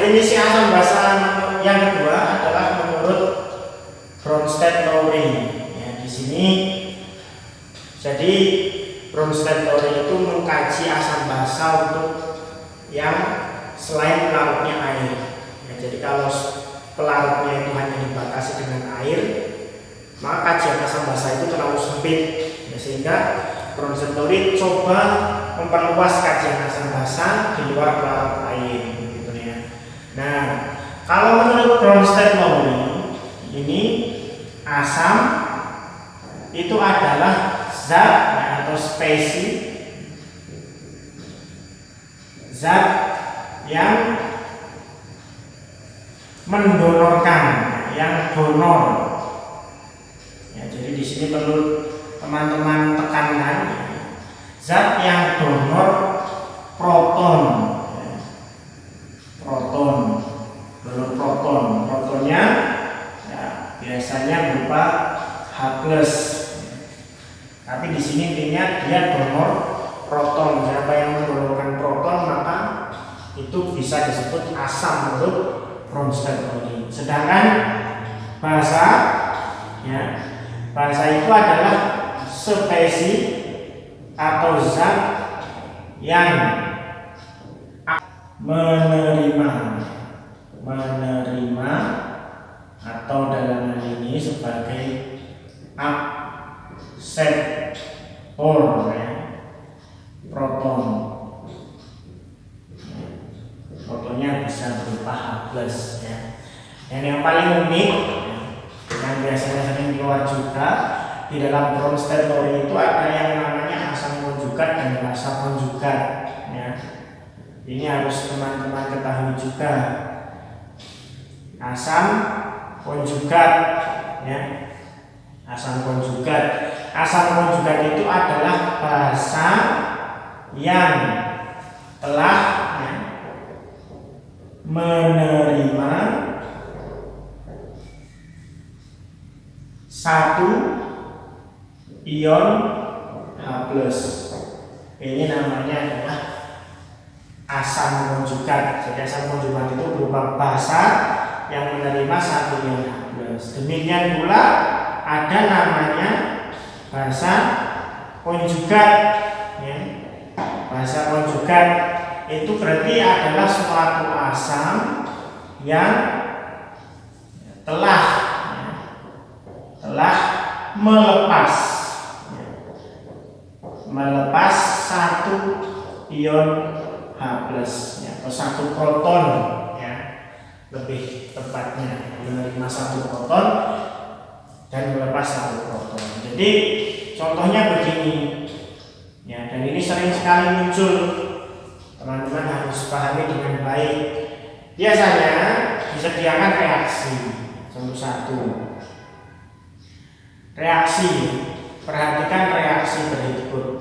definisi asam basa yang kedua adalah menurut Bronsted-Lowry. Ya, di sini jadi Bronsted-Lowry itu mengkaji asam basa untuk yang selain pelarutnya air. Ya, jadi kalau pelarutnya itu hanya dibatasi dengan air, maka kajian asam basa itu terlalu sempit. Ya, sehingga Bronsted-Lowry coba memperluas kajian asam basa di luar pelarut air, gitu ya. Nah, kalau menurut Bronsted-Lowry ini asam itu adalah zat atau spesies zat yang mendonorkan, yang donor. Ya, jadi di sini perlu teman-teman tekankan zat yang donor proton. Ya, proton, donor proton. Protonnya ya, biasanya berupa H+. Tapi di sini intinya dia donor proton. Siapa yang mendonorkan proton maka itu bisa disebut asam menurut Bronsted-Lowry. Sedangkan basa, ya, basa itu adalah spesies atau zat yang menerima atau dalam hal ini sebagai akseptor, ya, proton. Protonnya bisa berupa H+, ya. Dan yang paling unik, yang biasanya sering keluar juga di dalam Bronsted-Lowry itu ada yang namanya asam konjugat dan basa konjugat, ya. Ini harus teman-teman ketahui juga. Asam konjugat, ya. Asam konjugat. Asam konjugat itu adalah basa yang telah, ya, menerima satu ion H+. Ini namanya adalah asam konjugat. Jadi asam konjugat itu berupa basa yang menerima satu ion H+. Demikian pula ada namanya basa konjugat, ya. Basa konjugat itu berarti adalah suatu asam yang telah melepas satu ion H+, ya, atau satu proton, ya, lebih tepatnya menerima satu proton dan melepas satu proton. Jadi contohnya begini, ya, dan ini sering sekali muncul. Teman-teman harus pahami dengan baik. Biasanya disediakan reaksi. Contoh satu, reaksi. Perhatikan reaksi berikut.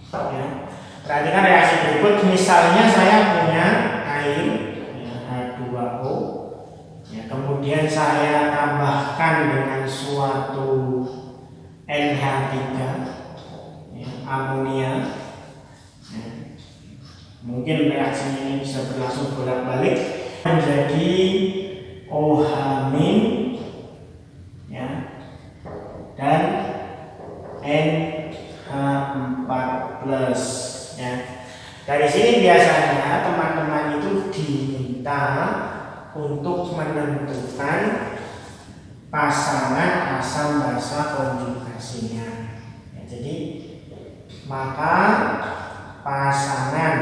Ya, perhatikan reaksi berikut. Misalnya saya punya air, ya, H2O. Ya, kemudian saya tambahkan dengan suatu NH3, ya, amonia. Ya, mungkin reaksi ini bisa berlangsung bolak-balik menjadi OH-, ya, dan NH4+, ya. Dari sini biasanya teman-teman itu diminta untuk menentukan pasangan asam basa konjugasinya. Ya, jadi maka pasangan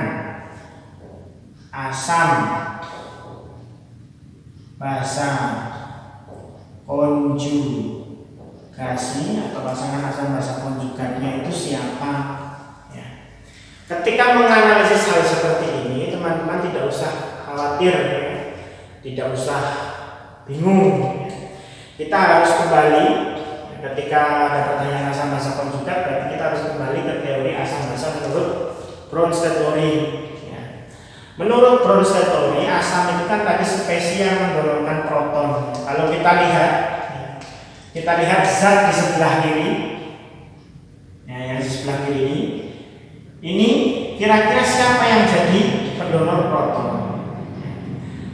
asam basa konjugasi atau pasangan asam basa konjugatnya itu siapa, ya. Ketika menganalisis hal seperti ini, teman-teman tidak usah khawatir, ya. Tidak usah bingung, ya. Kita harus kembali, ketika ada pertanyaan asam basa konjugat, berarti kita harus kembali ke teori asam basa menurut Bronsted-Lowry, ya. Menurut Bronsted-Lowry, asam itu kan tadi spesies yang mendonorkan proton. Kalau kita lihat zat di sebelah kiri, sebelah kiri ini kira-kira siapa yang jadi pendonor proton?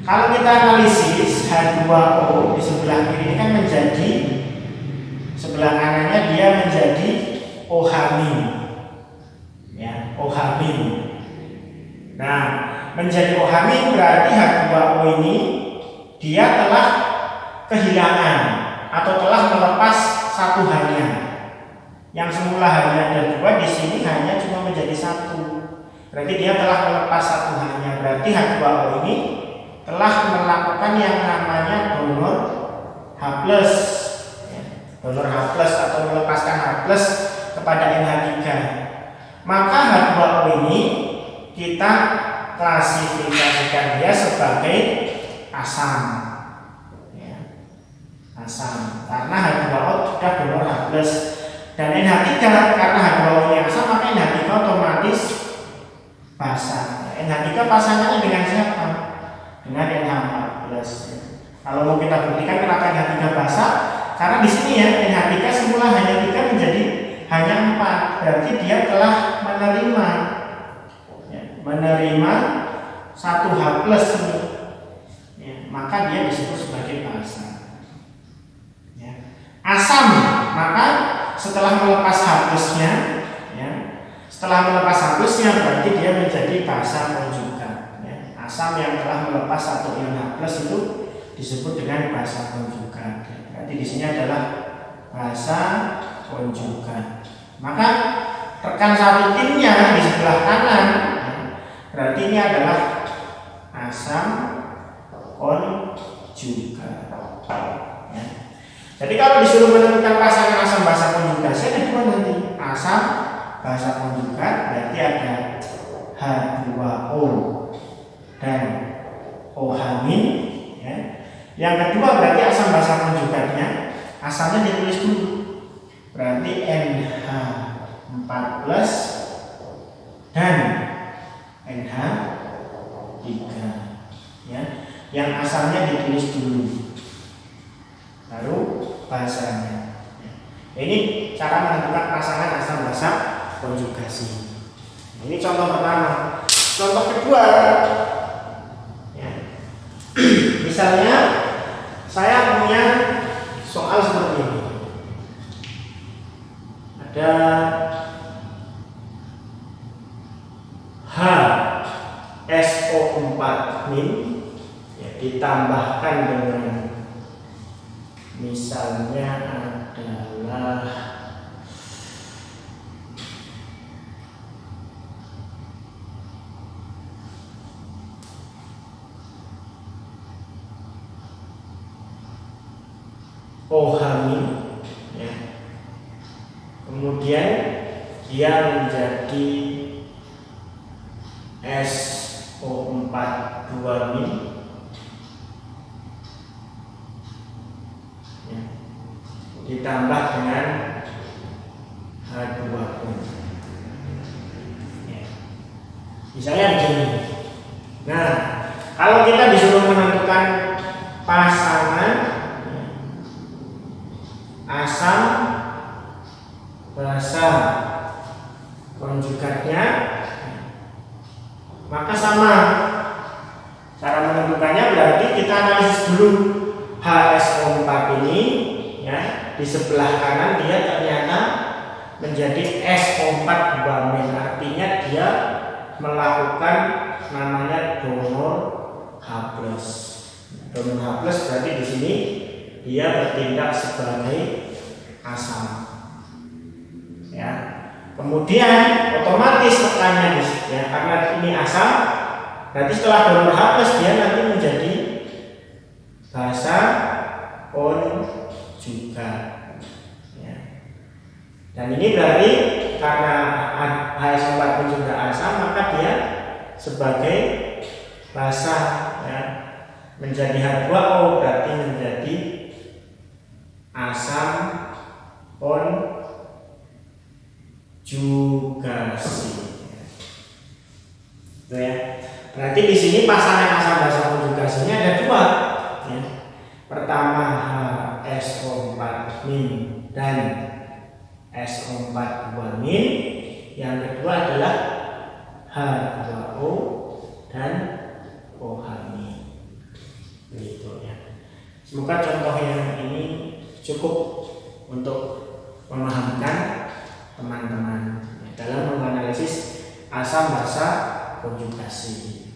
Kalau kita analisis H2O di sebelah kiri ini kan menjadi, sebelah kanannya dia menjadi OH-, ya, OH-. Nah, menjadi OH- berarti H2O ini dia telah kehilangan atau telah melepas satu H-nya. Yang semula hanya ada 2, di sini hanya cuma menjadi 1. Berarti dia telah melepas satu H-nya. Berarti H2O ini telah melakukan yang namanya donor H+, ya, donor H+ atau melepaskan H+ kepada NH3. Maka H2O ini kita klasifikasikan dia sebagai asam, ya, asam karena H2O sudah donor H+. Dan NH3 karena H2O ini asam, maka NH3 otomatis basa. NH3 pasangannya dengan siapa? Dengan NH14. Kalau mau kita buktikan kenapa NH3 basa, karena di sini ya NH3 semula hanya 3 menjadi hanya 4. Berarti dia telah menerima, ya, menerima satu H+ ini, ya, maka dia disebut sebagai basa. Ya. Asam, maka setelah melepas H+-nya, ya, setelah melepas H+-nya berarti dia menjadi basa konjugat. Ya. Asam yang telah melepas satu ion H+ itu disebut dengan basa konjugat. Berarti di sini adalah basa konjugat. Maka rekan satu timnya di sebelah kanan, ya, berarti ini adalah asam konjugat. Ya. Jadi kalau disuruh menentukan pasangan asam basa konjugasi ada 2 nanti. Asam basa konjugat berarti ada H2O dan OH-, ya. Yang kedua berarti asam basa konjugatnya, asamnya ditulis dulu. Berarti NH4+ dan NH3, ya. Yang asamnya ditulis dulu, baru basanya. Ini cara menentukan pasangan asam basa konjugasi. Ini contoh pertama. Contoh kedua, ya. Misalnya saya punya soal seperti ini. Ada HSO4- ya, ditambahkan dengan misalnya adalah OH-, ya. Kemudian dia menjadi SO42-, ya, ditambah dengan H2O. Ya. Misalnya begini. Nah, kalau kita disuruh menentukan pasangan asam basa konjugatnya, maka sama cara menentukannya. Berarti kita analisis dulu HSO4 ini, ya, di sebelah kanan dia ternyata menjadi SO4-, artinya dia melakukan namanya donor H+. Donor H+ berarti di sini dia bertindak sebagai asam, ya. Kemudian otomatis tekannya, ya, karena ini asam, berarti setelah donor H+ dia nanti menjadi basa konjugat, ya. Dan ini berarti karena HSO4 pun juga asam, maka dia sebagai basa, ya, menjadi H2O berarti menjadi asam konjugasi. Itu, ya. Berarti di sini pasangan asam basa konjugasinya ada 2, ya. Pertama HSO4- dan SO42-, yang kedua adalah H2O dan OH. Begitu ya. Semoga contoh yang ini cukup untuk memahamkan teman-teman dalam menganalisis asam basa konjugasi.